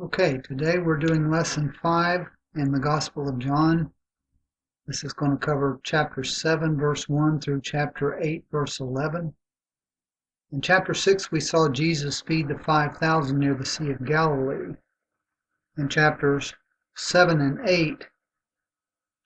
Okay, today we're doing lesson 5 in the Gospel of John. This is going to cover chapter 7, verse 1 through chapter 8, verse 11. In chapter 6, we saw Jesus feed the 5,000 near the Sea of Galilee. In chapters 7 and 8,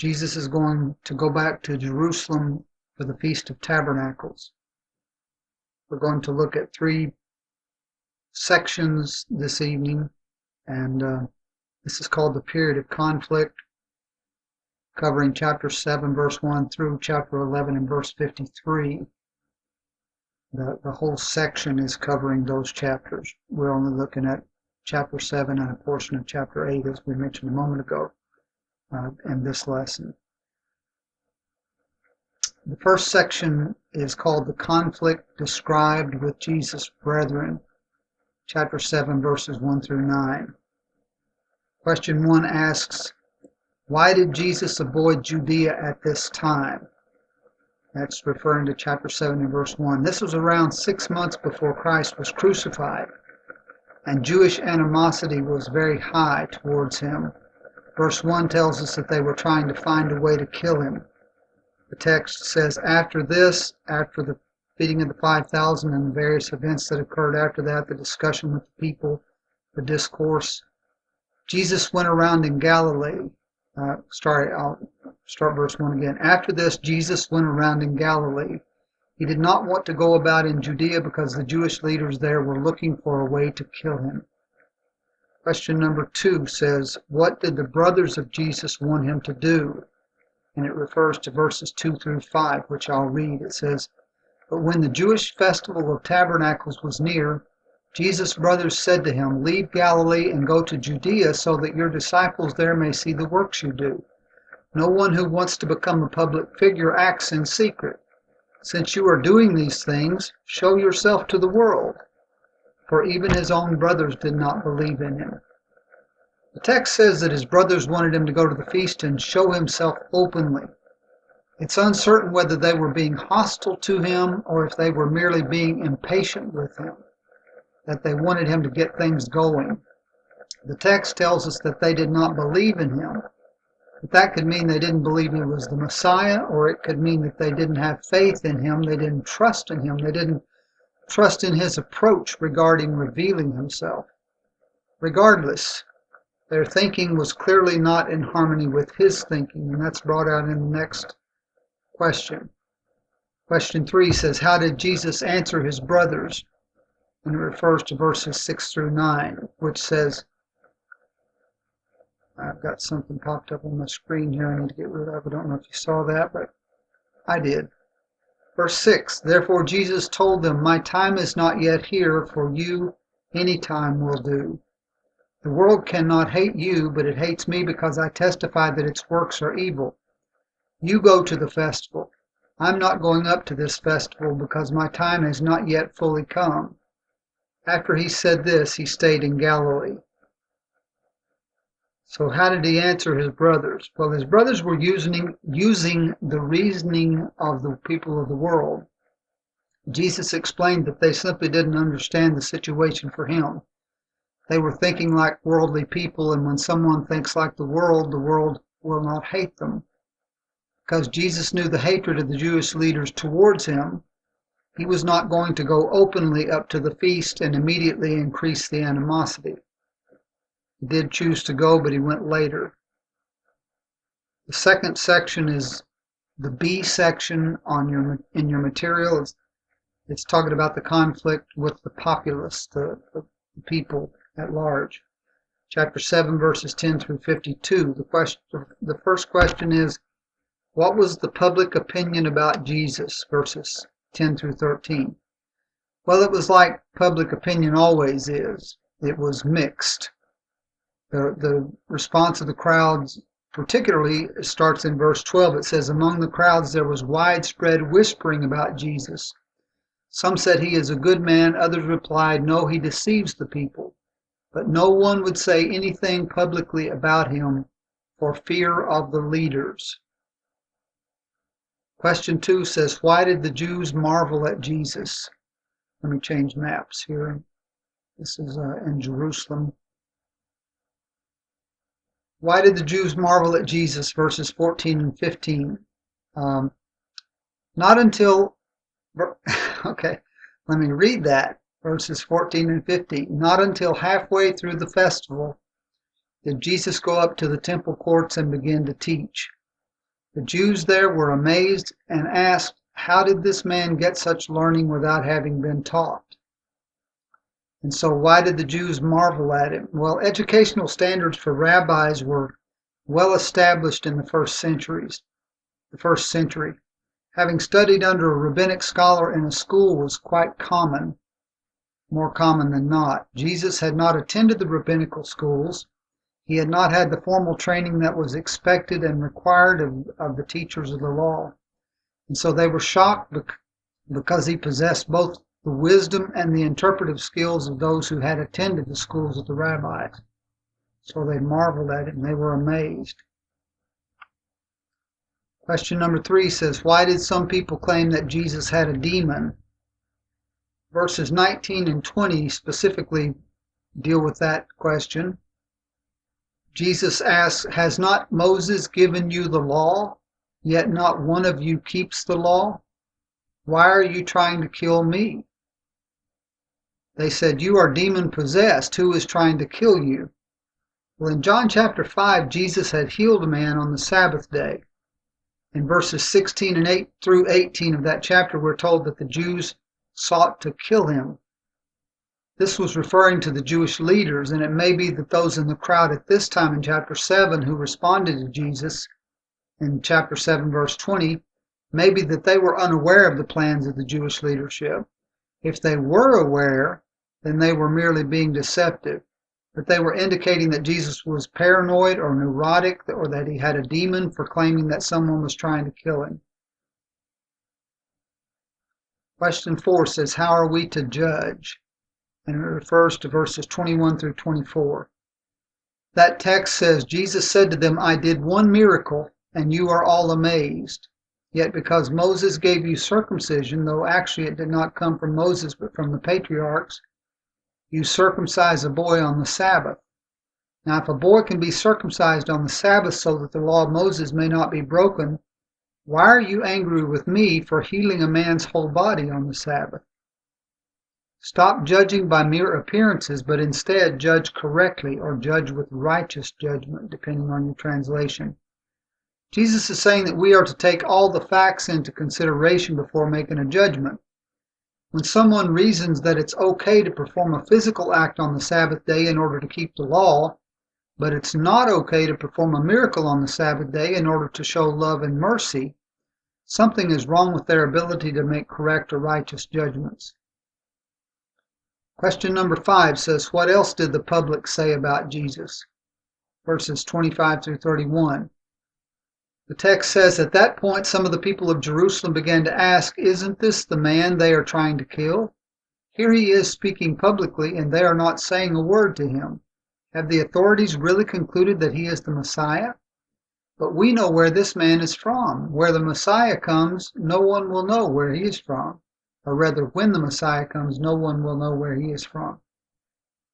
Jesus is going to go back to Jerusalem for the Feast of Tabernacles. We're going to look at 3 sections this evening. And this is called the period of conflict, covering chapter 7, verse 1 through chapter 11 and verse 53. The whole section is covering those chapters. We're only looking at chapter 7 and a portion of chapter 8, as we mentioned a moment ago, in this lesson. The first section is called the conflict described with Jesus' brethren. Chapter 7, verses 1 through 9. Question 1 asks, why did Jesus avoid Judea at this time? That's referring to chapter 7 and verse 1. This was around 6 months before Christ was crucified, and Jewish animosity was very high towards him. Verse 1 tells us that they were trying to find a way to kill him. The text says, after this, after the feeding of the 5,000 and the various events that occurred after that, the discussion with the people, the discourse, Jesus went around in Galilee. I'll start verse 1 again. After this, Jesus went around in Galilee. He did not want to go about in Judea because the Jewish leaders there were looking for a way to kill him. Question number 2 says, what did the brothers of Jesus want him to do? And it refers to verses 2 through 5, which I'll read. It says, but when the Jewish festival of tabernacles was near, Jesus' brothers said to him, leave Galilee and go to Judea so that your disciples there may see the works you do. No one who wants to become a public figure acts in secret. Since you are doing these things, show yourself to the world. For even his own brothers did not believe in him. The text says that his brothers wanted him to go to the feast and show himself openly. It's uncertain whether they were being hostile to him or if they were merely being impatient with him, that they wanted him to get things going. The text tells us that they did not believe in him, but that could mean they didn't believe he was the Messiah, or it could mean that they didn't have faith in him, they didn't trust in him, they didn't trust in his approach regarding revealing himself. Regardless, their thinking was clearly not in harmony with his thinking, and that's brought out in the next question. Question 3 says, how did Jesus answer his brothers? And it refers to verses 6 through 9, which says, I've got something popped up on my screen here I need to get rid of. I don't know if you saw that, but I did. Verse 6, therefore Jesus told them, my time is not yet here, for you any time will do. The world cannot hate you, but it hates me because I testify that its works are evil. You go to the festival. I'm not going up to this festival because my time has not yet fully come. After he said this, he stayed in Galilee. So how did he answer his brothers? Well, his brothers were using the reasoning of the people of the world. Jesus explained that they simply didn't understand the situation for him. They were thinking like worldly people, and when someone thinks like the world will not hate them. Because Jesus knew the hatred of the Jewish leaders towards him, he was not going to go openly up to the feast and immediately increase the animosity. He did choose to go, but he went later. The second section is the B section in your material. It's talking about the conflict with the populace, the people at large. Chapter 7, verses 10 through 52. The first question is, what was the public opinion about Jesus? Verses 10 through 13. Well, it was like public opinion always is. It was mixed. The response of the crowds particularly starts in verse 12. It says, among the crowds there was widespread whispering about Jesus. Some said he is a good man. Others replied, no, he deceives the people. But no one would say anything publicly about him for fear of the leaders. Question 2 says, why did the Jews marvel at Jesus? Let me change maps here. This is in Jerusalem. Why did the Jews marvel at Jesus? Verses 14 and 15. Not until, okay, let me read that. Verses 14 and 15. Not until halfway through the festival did Jesus go up to the temple courts and begin to teach. The Jews there were amazed and asked, how did this man get such learning without having been taught? And so why did the Jews marvel at him? Well, educational standards for rabbis were well established in the first century. Having studied under a rabbinic scholar in a school was quite common, more common than not. Jesus had not attended the rabbinical schools. He had not had the formal training that was expected and required of the teachers of the law. And so they were shocked because he possessed both the wisdom and the interpretive skills of those who had attended the schools of the rabbis. So they marveled at him. They were amazed. Question number 3 says, why did some people claim that Jesus had a demon? Verses 19 and 20 specifically deal with that question. Jesus asks, has not Moses given you the law, yet not one of you keeps the law? Why are you trying to kill me? They said, you are demon-possessed. Who is trying to kill you? Well, in John chapter 5, Jesus had healed a man on the Sabbath day. In verses 16 and 8 through 18 of that chapter, we're told that the Jews sought to kill him. This was referring to the Jewish leaders, and it may be that those in the crowd at this time in chapter 7 who responded to Jesus in chapter 7, verse 20, maybe that they were unaware of the plans of the Jewish leadership. If they were aware, then they were merely being deceptive. But they were indicating that Jesus was paranoid or neurotic, or that he had a demon for claiming that someone was trying to kill him. Question 4 says, how are we to judge? And it refers to verses 21 through 24. That text says, Jesus said to them, I did one miracle, and you are all amazed. Yet because Moses gave you circumcision, though actually it did not come from Moses but from the patriarchs, you circumcise a boy on the Sabbath. Now if a boy can be circumcised on the Sabbath so that the law of Moses may not be broken, why are you angry with me for healing a man's whole body on the Sabbath? Stop judging by mere appearances, but instead judge correctly, or judge with righteous judgment, depending on your translation. Jesus is saying that we are to take all the facts into consideration before making a judgment. When someone reasons that it's okay to perform a physical act on the Sabbath day in order to keep the law, but it's not okay to perform a miracle on the Sabbath day in order to show love and mercy, something is wrong with their ability to make correct or righteous judgments. Question number 5 says, what else did the public say about Jesus? Verses 25 through 31. The text says, at that point some of the people of Jerusalem began to ask, isn't this the man they are trying to kill? Here he is speaking publicly, and they are not saying a word to him. Have the authorities really concluded that he is the Messiah? But we know where this man is from. Where the Messiah comes, no one will know where he is from. Or rather, when the Messiah comes, no one will know where he is from.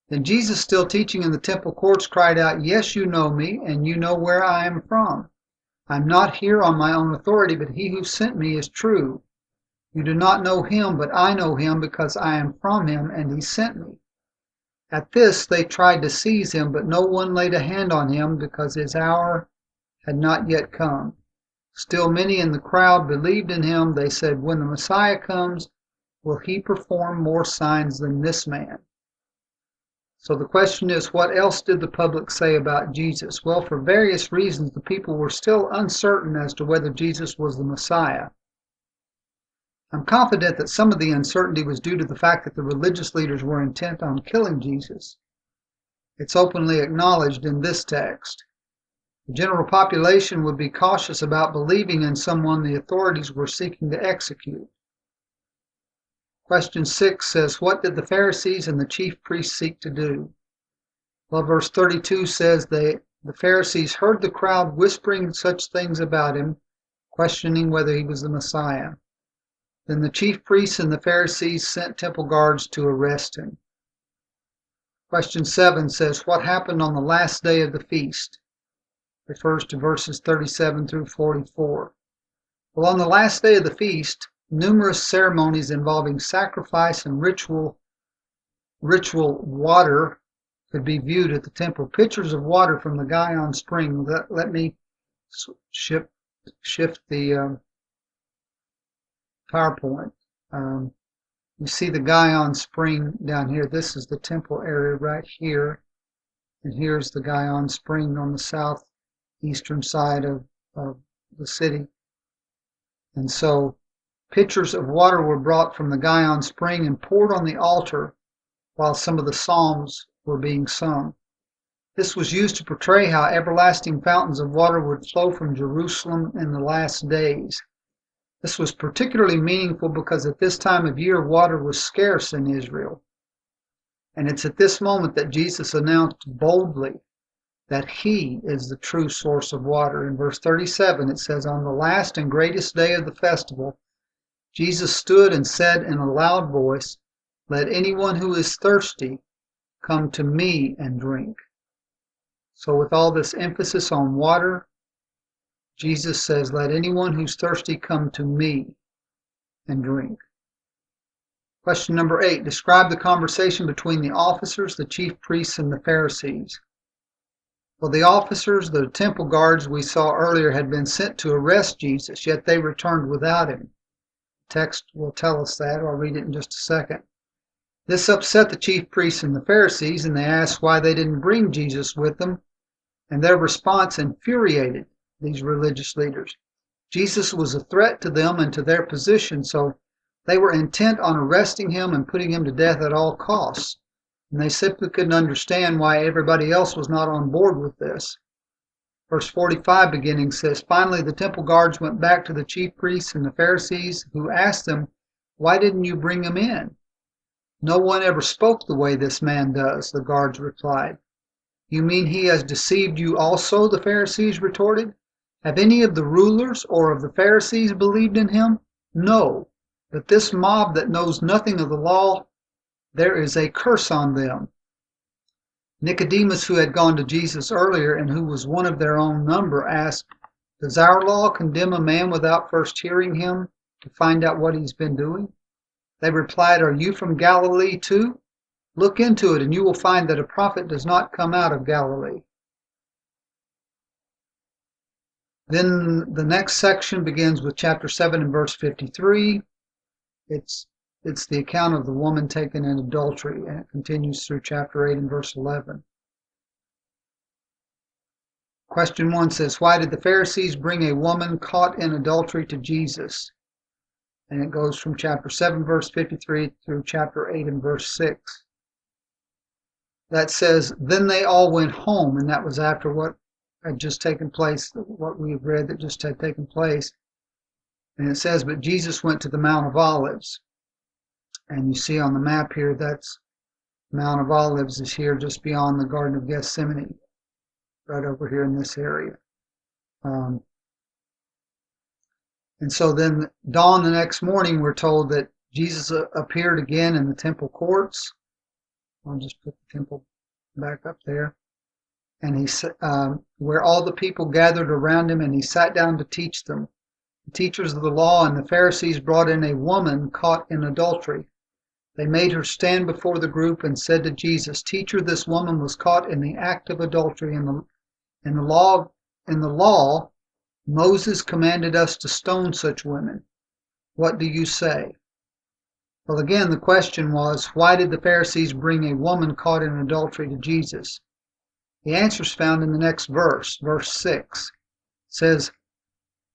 Then Jesus, still teaching in the temple courts, cried out, yes, you know me, and you know where I am from. I'm not here on my own authority, but he who sent me is true. You do not know him, but I know him because I am from him, and he sent me. At this they tried to seize him, but no one laid a hand on him because his hour had not yet come. Still many in the crowd believed in him. They said, when the Messiah comes, will he perform more signs than this man? So the question is, what else did the public say about Jesus? Well, for various reasons, the people were still uncertain as to whether Jesus was the Messiah. I'm confident that some of the uncertainty was due to the fact that the religious leaders were intent on killing Jesus. It's openly acknowledged in this text. The general population would be cautious about believing in someone the authorities were seeking to execute. Question 6 says, what did the Pharisees and the chief priests seek to do? Well, verse 32 says, the Pharisees heard the crowd whispering such things about him, questioning whether he was the Messiah. Then the chief priests and the Pharisees sent temple guards to arrest him. Question 7 says, what happened on the last day of the feast? refers to verses 37 through 44. Well, on the last day of the feast, numerous ceremonies involving sacrifice and ritual water could be viewed at the temple. Pitchers of water from the Gihon spring. Let me shift the PowerPoint. You see the Gihon spring down here. This is the temple area right here. And here's the Gihon spring on the southeastern side of the city. And so pitchers of water were brought from the Gihon spring and poured on the altar while some of the psalms were being sung. This was used to portray how everlasting fountains of water would flow from Jerusalem in the last days. This was particularly meaningful because at this time of year water was scarce in Israel. And it's at this moment that Jesus announced boldly that he is the true source of water. In verse 37 it says, "On the last and greatest day of the festival, Jesus stood and said in a loud voice, 'Let anyone who is thirsty come to me and drink.'" So with all this emphasis on water, Jesus says, "Let anyone who's thirsty come to me and drink." Question number 8. Describe the conversation between the officers, the chief priests, and the Pharisees. Well, the officers, the temple guards we saw earlier, had been sent to arrest Jesus, yet they returned without him. The text will tell us that. I'll read it in just a second. This upset the chief priests and the Pharisees, and they asked why they didn't bring Jesus with them, and their response infuriated these religious leaders. Jesus was a threat to them and to their position, so they were intent on arresting him and putting him to death at all costs. And they simply couldn't understand why everybody else was not on board with this. Verse 45 beginning says, "Finally the temple guards went back to the chief priests and the Pharisees, who asked them, 'Why didn't you bring him in?' 'No one ever spoke the way this man does,' the guards replied. 'You mean he has deceived you also?' the Pharisees retorted. 'Have any of the rulers or of the Pharisees believed in him? No, but this mob that knows nothing of the law, there is a curse on them.' Nicodemus, who had gone to Jesus earlier and who was one of their own number, asked, 'Does our law condemn a man without first hearing him to find out what he's been doing?' They replied, 'Are you from Galilee too? Look into it, and you will find that a prophet does not come out of Galilee.' Then the next section begins with chapter 7 and verse 53. It's the account of the woman taken in adultery, and it continues through chapter 8 and verse 11. Question 1 says, "Why did the Pharisees bring a woman caught in adultery to Jesus?" And it goes from chapter 7 verse 53 through chapter 8 and verse 6. That says, "Then they all went home," and that was after what had just taken place, what we have read that just had taken place. And it says, "But Jesus went to the Mount of Olives." And you see on the map here, that's Mount of Olives is here just beyond the Garden of Gethsemane, right over here in this area. And so then dawn the next morning, we're told that Jesus appeared again in the temple courts. I'll just put the temple back up there. And he where all the people gathered around him, and he sat down to teach them. The teachers of the law and the Pharisees brought in a woman caught in adultery. They made her stand before the group and said to Jesus, "Teacher, this woman was caught in the act of adultery. In the law, Moses commanded us to stone such women. What do you say?" Well, again, the question was, why did the Pharisees bring a woman caught in adultery to Jesus? The answer is found in the next verse, verse 6. It says,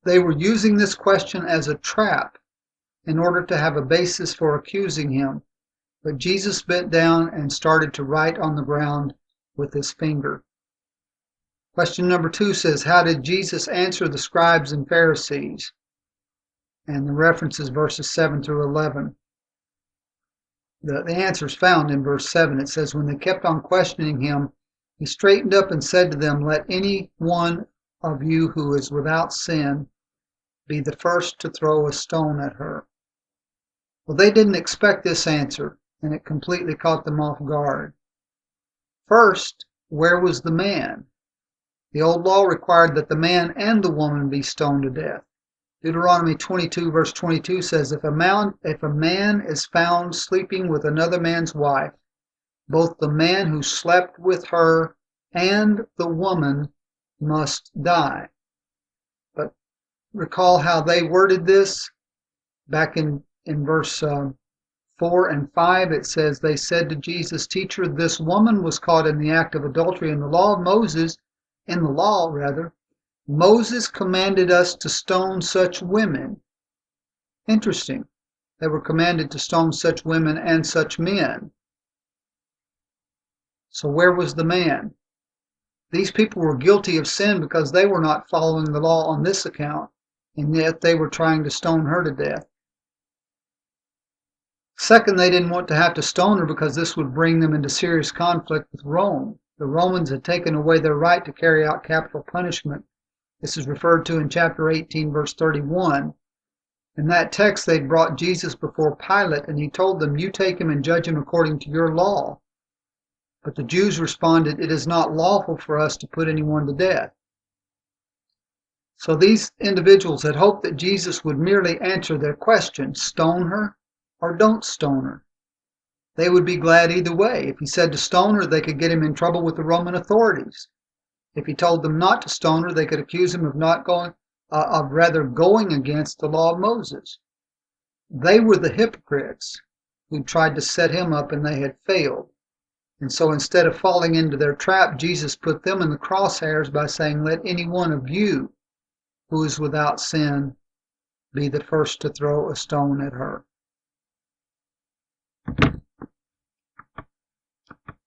"They were using this question as a trap in order to have a basis for accusing him. But Jesus bent down and started to write on the ground with his finger." Question number 2 says, "How did Jesus answer the scribes and Pharisees?" And the reference is verses 7 through 11. The answer is found in verse 7. It says, "When they kept on questioning him, he straightened up and said to them, 'Let any one of you who is without sin be the first to throw a stone at her.'" Well, they didn't expect this answer, and it completely caught them off guard. First, where was the man? The old law required that the man and the woman be stoned to death. Deuteronomy 22 verse 22 says, if a man is found sleeping with another man's wife, both the man who slept with her and the woman must die. But recall how they worded this? Back in verse 4 and 5, it says, they said to Jesus, Teacher, this woman was caught in the act of adultery. In the law, Moses commanded us to stone such women. Interesting. They were commanded to stone such women and such men. So where was the man? These people were guilty of sin because they were not following the law on this account, and yet they were trying to stone her to death. Second, they didn't want to have to stone her because this would bring them into serious conflict with Rome. The Romans had taken away their right to carry out capital punishment. This is referred to in chapter 18, verse 31. In that text, they'd brought Jesus before Pilate, and he told them, you take him and judge him according to your law. But the Jews responded, it is not lawful for us to put anyone to death. So these individuals had hoped that Jesus would merely answer their question, stone her or don't stone her. They would be glad either way. If he said to stone her, they could get him in trouble with the Roman authorities. If he told them not to stone her, they could accuse him of going against the law of Moses. They were the hypocrites who tried to set him up, and they had failed. And so instead of falling into their trap, Jesus put them in the crosshairs by saying, let any one of you who is without sin be the first to throw a stone at her.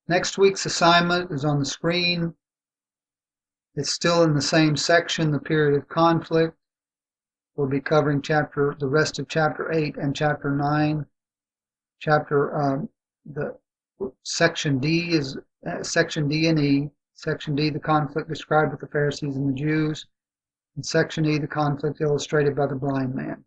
Next week's assignment is on the screen. It's still in the same section, the period of conflict. We'll be covering the rest of chapter 8 and chapter 9. Section D is Section D and E. Section D, the conflict described with the Pharisees and the Jews. And Section E, the conflict illustrated by the blind man.